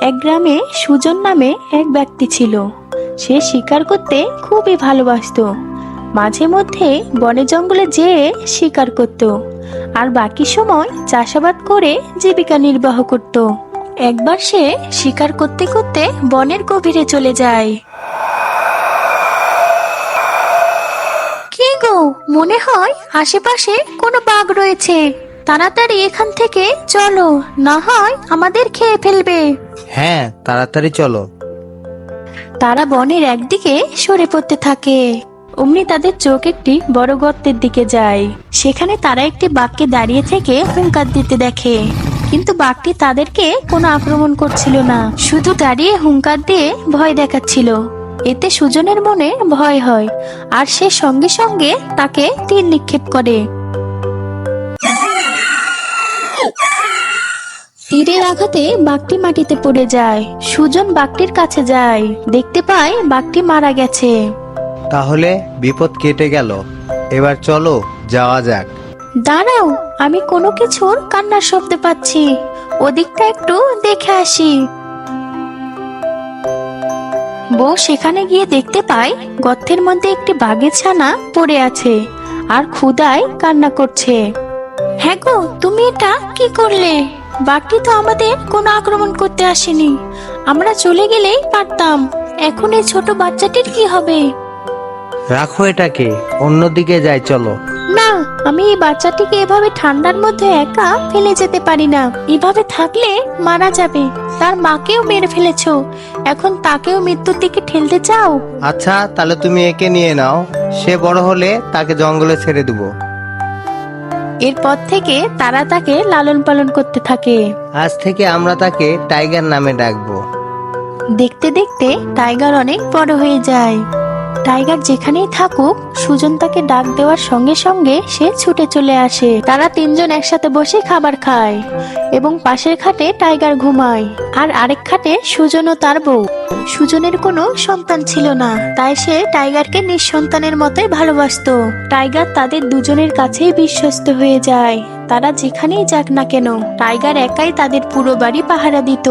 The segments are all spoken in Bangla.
এক গ্রামে সুজন নামে এক ব্যক্তি ছিল। সে শিকার করতে খুবই ভালোবাসতো। মাঝে মধ্যে বনে জঙ্গলে যেয়ে শিকার করত, আর বাকি সময় চাষাবাদ করে জীবিকা নির্বাহ করত। একবার সে শিকার করতে করতে বনের গভীরে চলে যায়। কি গো, মনে হয় আশেপাশে কোনো বাঘ রয়েছে। তাড়াতাড়ি এখান থেকে চলো, না হয় আমাদের খেয়ে ফেলবে। হ্যাঁ, তাড়াতাড়ি চলো। তারা বনের একদিকে সরে পড়তে থাকে। অমনি তাদের চোখ একটি বড় গর্তের দিকে যায়। সেখানে তারা একটি বাঘকে দাঁড়িয়ে থেকে হুঙ্কার দিতে দেখে, কিন্তু বাঘটি তাদেরকে কোনো আক্রমণ করছিল না, শুধু দাঁড়িয়ে হুঙ্কার দিয়ে ভয় দেখাচ্ছিল। এতে সুজনের মনে ভয় হয়, আর সে সঙ্গে সঙ্গে তাকে তীর নিক্ষেপ করে। তীরের আঘাতে বাঘটি মাটিতে পড়ে যায়। সুজন বাঘটির কাছে যায়, দেখতে পায় বাঘটি মারা গেছে। তাহলে বিপদ কেটে গেল। এবার চলো, যাওয়া যাক। দাঁড়াও, আমি কোনো কিছুর কান্নার শব্দ পাচ্ছি, ওদিকটা একটু দেখে আসি। বউ সেখানে গিয়ে দেখতে পায় গর্তের মধ্যে একটি বাঘের ছানা পড়ে আছে আর ক্ষুধায় কান্না করছে। হ্যাঁ গো, তুমি এটা কি করলে? বাঘটি তো আমাদের কোনো আক্রমণ করতে আসেনি, আমরা চলে গেলেই পারতাম। এখন এই ছোট বাচ্চাটির কি হবে? রাখো এটাকে, অন্যদিকে যাই, চলো। না, আমি এই বাচ্চাটিকে এভাবে ঠান্ডার মধ্যে একা ফেলে যেতে পারি না। এভাবে থাকলে মারা যাবে। তার মাকেও মেরে ফেলেছো, এখন তাকেও মৃত্যুর দিকে ঠেলতে চাও? আচ্ছা, তাহলে তুমি একে নিয়ে নাও। সে বড় হলে তাকে জঙ্গলে ছেড়ে দেবো। এরপর থেকে তারা তাকে লালন পালন করতে থাকে। আজ থেকে আমরা তাকে টাইগার নামে ডাকবো। দেখতে দেখতে টাইগার অনেক বড় হয়ে যায়। টাইগার যেখানেই থাকুক, সুজন তাকে ডাক দেওয়ার সঙ্গে সঙ্গে সে ছুটে চলে আসে। তারা তিনজন একসাথে বসে খাবার খায় এবং পাশের খাটে টাইগার ঘুমায়, আর আরেক খাটে সুজন ও তার বউ। সুজনের কোনো সন্তান ছিল না, তাই সে টাইগারকে নিঃসন্তানের মতোই ভালোবাসতো। টাইগার তাদের দুজনের কাছেই বিশ্বস্ত হয়ে যায়। তারা যেখানেই যাক না কেন, টাইগার একাই তাদের পুরো বাড়ি পাহারা দিত।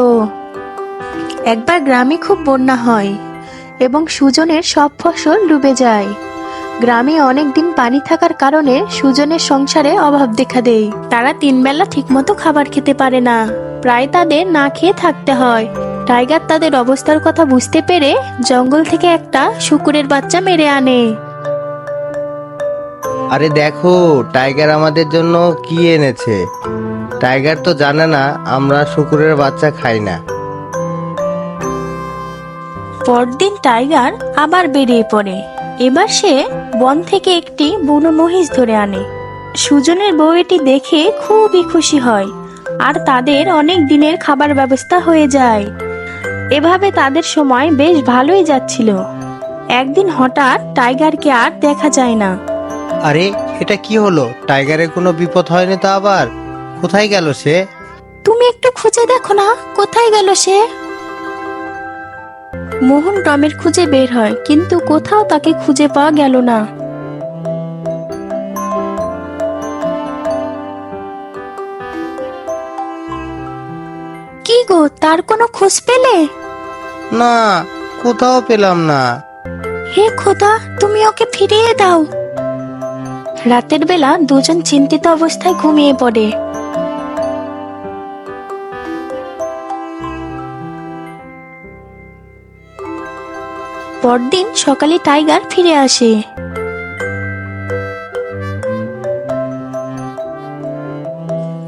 একবার গ্রামে খুব বন্যা হয় এবং সুজনের সব ফসল ডুবে যায়। গ্রামে অনেক দিন পানি থাকার কারণে সুজনের সংসারে অভাব দেখা দেয়। তারা তিন বেলা ঠিকমতো খাবার খেতে পারে না, প্রায় তাদের না খেয়ে থাকতে হয়। টাইগার তাদের অবস্থার কথা বুঝতে পেরে জঙ্গল থেকে একটা শূকরের বাচ্চা মেরে আনে। আরে দেখো, টাইগার আমাদের জন্য কি এনেছে। টাইগার তো জানে না আমরা শূকরের বাচ্চা খাই না। পরদিন টাইগার আবার বেরিয়ে পড়ে। এবার সে বন থেকে একটি বুনো মহিষ ধরে আনে। সুজনের বউ এটি দেখে খুবই খুশি হয়, আর তাদের অনেক দিনের খাবার ব্যবস্থা হয়ে যায়। এভাবে তাদের সময় বেশ ভালোই যাচ্ছিল। একদিন হঠাৎ টাইগারকে আর দেখা যায় না। আরে, এটা কি হলো? টাইগারের কোনো বিপদ হয়নি তো আবার? কোথায় গেল সে? তুমি একটু খুঁজে দেখো না, কোথায় গেল সে? মোহন টমের খুঁজে বের হয়, কিন্তু কোথাও তাকে খুঁজে পাওয়া গেল না। কি গো, তার কোনো খোঁজ পেলে? না, কোথাও পেলাম না। হে খোদা, তুমি ওকে ফিরিয়ে দাও। রাতের বেলা দুজন চিন্তিত অবস্থায় ঘুমিয়ে পড়ে। পরদিন সকালে টাইগার ফিরে আসে।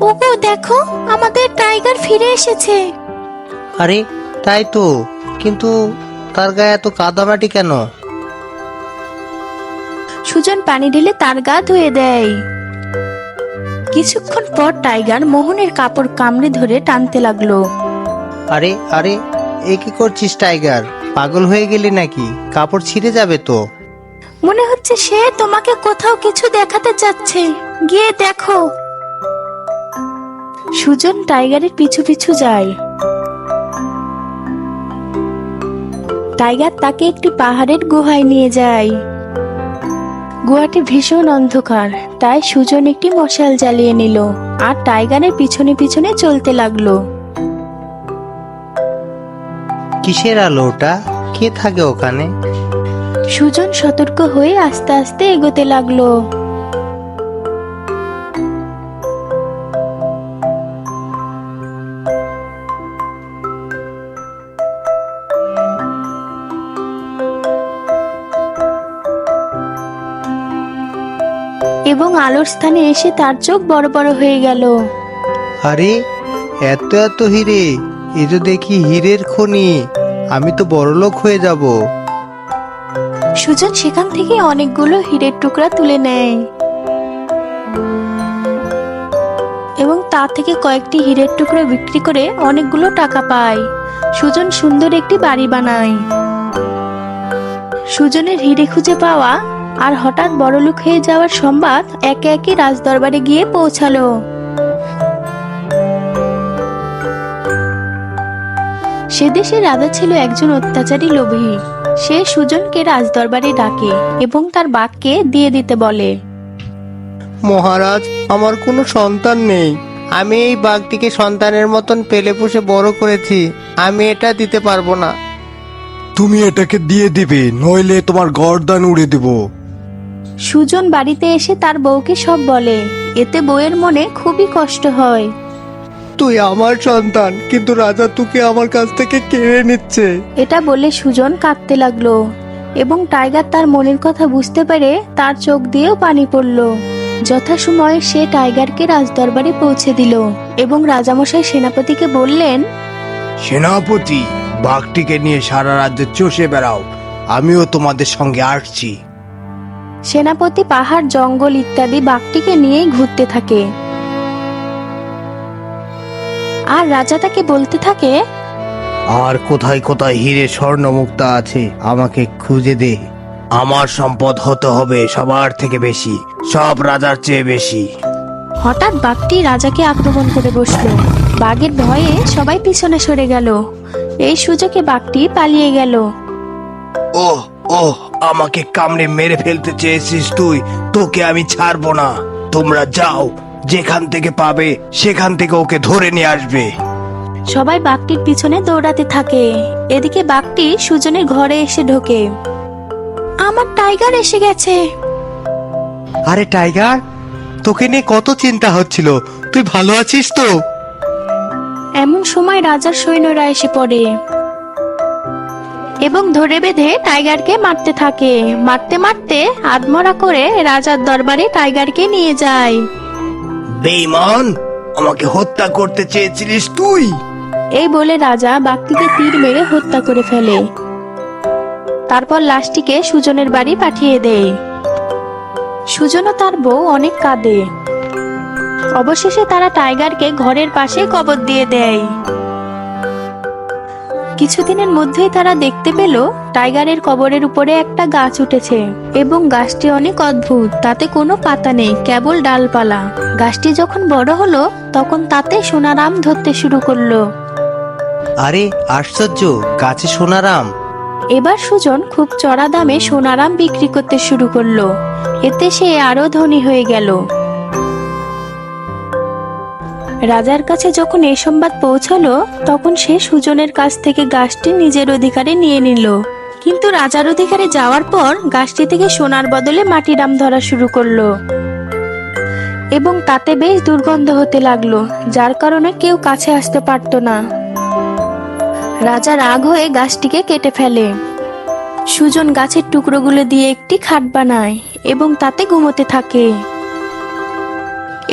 ওগো দেখো, আমাদের টাইগার ফিরে এসেছে। আরে, তাই তো, কিন্তু তার গায়ে এত কাদামাটি কেন? সুজন পানি ঢেলে তার গা ধুয়ে দেয়। কিছুক্ষণ পর টাইগার মোহনের কাপড় কামড়ে ধরে টানতে লাগলো। আরে আরে, এ কি করছিস টাইগার? পাগল হয়ে গেলি নাকি? কাপড় ছিঁড়ে যাবে তো। মনে হচ্ছে সে তোমাকে কোথাও কিছু দেখাতে চাচ্ছে, গিয়ে দেখো। সুজন টাইগারের পিছু পিছু যায়। টাইগার তাকে একটি পাহাড়ের গুহায় নিয়ে যায়। গুহাটি ভীষণ অন্ধকার, তাই সুজন একটি মশাল জ্বালিয়ে নিল আর টাইগারের পিছনে পিছনে চলতে লাগলো। কিসের আলো ওটা? কে থাকে ওখানে? সুজন সতর্ক হয়ে আস্তে আস্তে এগোতে লাগলো। এবং আলোর স্থানে এসে তার চোখ বড় বড় হয়ে গেল। আরে, এত এত হিরে! এ তো দেখি হীরের খনি। আমি তো বড়লোক হয়ে যাব। সুজন সেখান থেকে অনেকগুলো হীরের টুকরা তুলে নেয় এবং তা থেকে কয়েকটি হীরের টুকরা বিক্রি করে অনেকগুলো টাকা পায়। সুজন সুন্দর একটি বাড়ি বানায়। সুজনের হিরে খুঁজে পাওয়া আর হঠাৎ বড়লোক হয়ে যাওয়ার সংবাদ একে একে রাজদরবারে গিয়ে পৌঁছালো। সে দেশের রাজা ছিল একজন অত্যাচারী লোভী। সে সুজনকে রাজদরবারে ডাকে এবং তার বাঘকে দিয়ে দিতে বলে। মহারাজ, আমার কোনো সন্তান নেই। আমি এই বাঘটিকে সন্তানের মতন পেলে পুষে বড় করেছি। আমি এটা দিতে পারবো না। তুমি এটাকে দিয়ে দিবে, নইলে তোমার গর্দান উড়ে দেব। সুজন বাড়িতে এসে তার বউকে সব বলে। এতে বউয়ের মনে খুবই কষ্ট হয়। তুই আমার সন্তান, কিন্তু রাজা তোকে আমার কাছ থেকে কেড়ে নিচ্ছে। এটা বলে সুজন কাঁদতে লাগলো এবং টাইগার তার মনের কথা বুঝতে পেরে তার চোখ দিয়েও পানি পড়ল। যথাসময়ে সে টাইগারকে রাজদরবারে পৌঁছে দিল এবং রাজামশাই সেনাপতিকে বললেন, সেনাপতি, বাঘটিকে নিয়ে সারা রাজ্যে চষে বেড়াও। আমিও তোমাদের সঙ্গে আসছি। সেনাপতি পাহাড়, জঙ্গল ইত্যাদি বাঘটিকে নিয়েই ঘুরতে থাকে। আর রাজা তাকে বলতে থাকে, আর কোথায় কোথায় হীরে স্বর্ণ মুক্তা আছে আমাকে খুঁজে দে। আমার সম্পদ হতে হবে সবার থেকে বেশি, সব রাজার চেয়ে বেশি। হঠাৎ বাঘটি রাজাকে আক্রমণ করে বসলো। বাঘের ভয়ে সবাই পিছনে সরে গেল। এই সুযোগে বাঘটি পালিয়ে গেল। ওহ ওহ, আমাকে কামড়ে মেরে ফেলতে চেয়েছিস তুই? তোকে আমি ছাড়বো না। তোমরা যাও, যেখান থেকে পাবে সেখান থেকে ওকে ধরে নিয়ে আসবে। সবাই বাঘটির পিছনে দৌড়াতে থাকে। এদিকে বাঘটি সুজনের ঘরে এসে ঢোকে। আমার টাইগার এসে গেছে। আরে টাইগার, তোকে নিয়ে কত চিন্তা হচ্ছিল। তুই ভালো আছিস তো? এমন সময় রাজার সৈন্যরা এসে পড়ে এবং ধরে বেঁধে টাইগারকে মারতে থাকে। মারতে মারতে আধমরা করে রাজার দরবারে টাইগারকে নিয়ে যায়। বেঈমান, আমাকে হত্যা করতে চেয়েছিলিস তুই? এই বলে রাজা বাঘটিকে তীর মেরে হত্যা করে ফেলে। তারপর লাশটিকে সুজনের বাড়ি পাঠিয়ে দেয়। সুজন ও তার বউ অনেক কাঁদে। অবশেষে তারা টাইগারকে ঘরের পাশে কবর দিয়ে দেয়। কিছুদিনের মধ্যেই তারা দেখতে পেল টাইগারের কবরের উপরে একটা গাছ উঠেছে এবং গাছটি অনেক অদ্ভুত। তাতে কোনো পাতা নেই, কেবল ডালপালা। গাছটি যখন বড় হলো তখন তাতে সোনারাম ধরতে শুরু করলো। আরে আশ্চর্য, গাছে সোনারাম! এবার সুজন খুব চড়া দামে সোনারাম বিক্রি করতে শুরু করলো। এতে সে আরো ধনী হয়ে গেল। রাজার কাছে যখন এই সংবাদ পৌঁছালো তখন সে সুজনের কাছ থেকে গাছটি নিজের অধিকারে নিয়ে নিল। কিন্তু রাজার অধিকারে যাওয়ার পর গাছটি থেকে সোনার বদলে মাটিরাম ধরা শুরু করলো এবং তাতে বেশ দুর্গন্ধ হতে লাগলো, যার কারণে কেউ কাছে আসতে পারতো না। রাজা রাগ হয়ে গাছটিকে কেটে ফেলে। সুজন গাছের টুকরোগুলো দিয়ে একটি খাট বানায় এবং তাতে ঘুমোতে থাকে।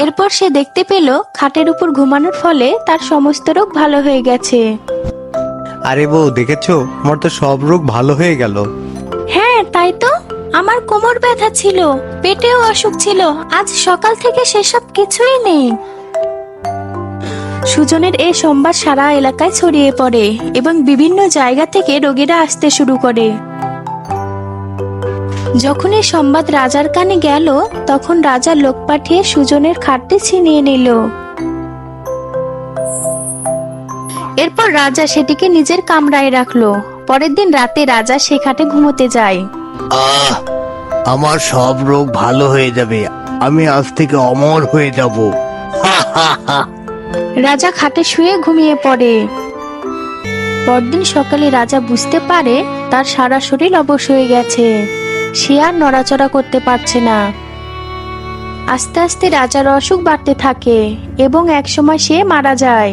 এরপর সে দেখতে পেল খাটের উপর ঘুমানোর ফলে তার সমস্ত রোগ ভালো হয়ে গেছে। আরে বউ, দেখেছো, আমার তো সব রোগ ভালো হয়ে গেল। হ্যাঁ, তাই তো। আমার কোমর ব্যথা ছিল, পেটেও অসুখ ছিল, আজ সকাল থেকে সেসব কিছুই নেই। সুজনের এই সংবাদ সারা এলাকায় ছড়িয়ে পড়ে এবং বিভিন্ন জায়গা থেকে রোগীরা আসতে শুরু করে। যখন এই সংবাদ রাজার কানে গেল তখন রাজা লোক পাঠিয়ে সুজনের খাটটি ছিনিয়ে নিল। এরপর রাজা সেটিকে নিজের কামরায় রাখলো। পরের দিন রাতে রাজা সে খাটে ঘুমোতে যায়। আমার সব রোগ ভালো হয়ে যাবে। আমি আজ থেকে অমর হয়ে যাব। রাজা খাটে শুয়ে ঘুমিয়ে পড়ে। পরদিন সকালে রাজা বুঝতে পারে তার সারা শরীর অবশ হয়ে গেছে। সে আর নড়াচড়া করতে পারছে না। আস্তে আস্তে রাজার অসুখ বাড়তে থাকে এবং একসময় সে মারা যায়।